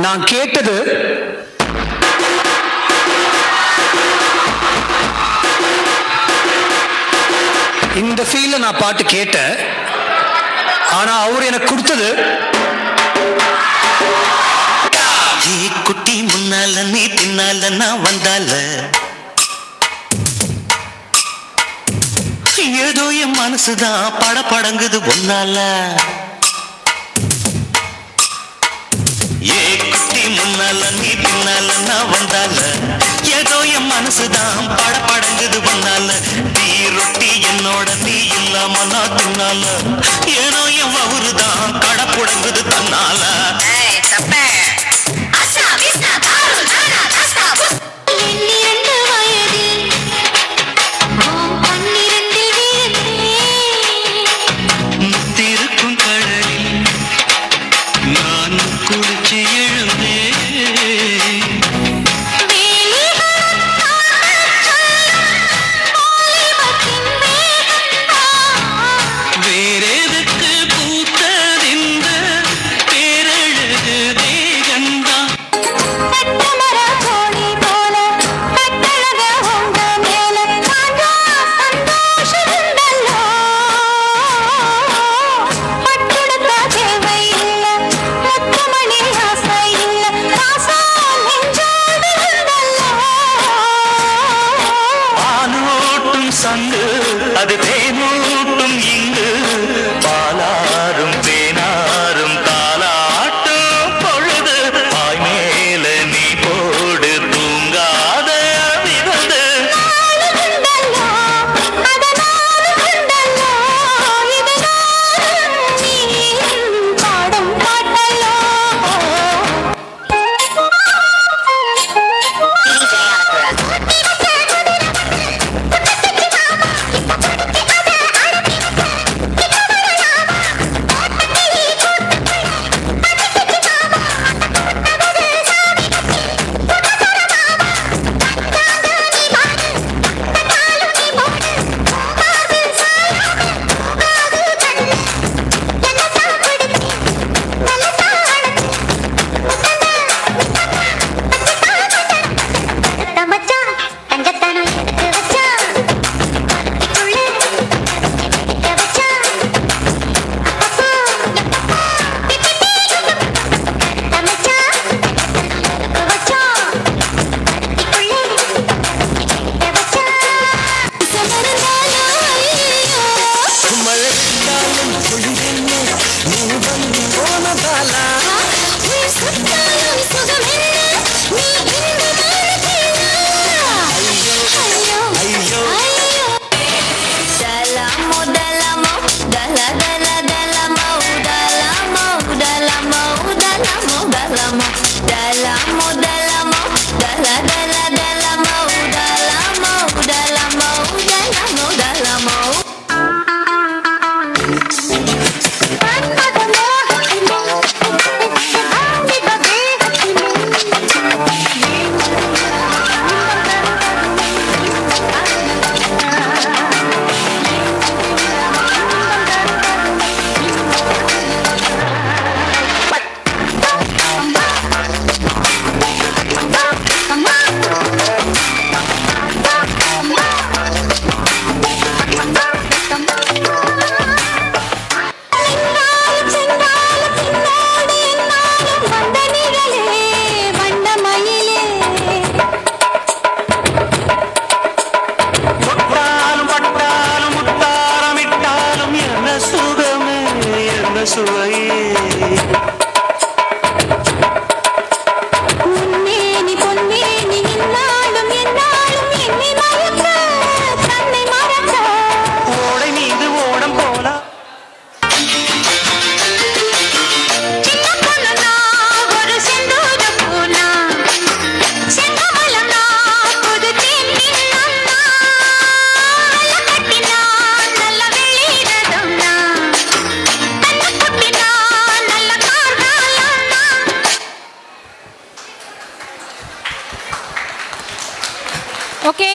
நான் கேட்டது இந்த ஃபீல்ல நான் பாட்டு கேட்டேன். ஆனா அவர் எனக்கு கொடுத்தது குட்டி முன்னால நீ பின்னால நான் வந்தால ஏதோ என் மனசுதான் படங்குது ஒன்னால. ஏ குட்டி முன்னால நீ பின்னால நான் வந்தால ஏதோ என் மனசுதான் படங்குது ஒன்னால. நீ ரொட்டி என்னோட நீ இல்லாம நான் தின்னால ஏனோ என் வவுறுதான் கடப்புடங்குது தன்னால. அது தேனூட்டும் இங்கு பாலாரும் தேனாரும் தாலாட்டும் பொழுது பாய் மேல நீ போடு தூங்காத விருந்து. Okay.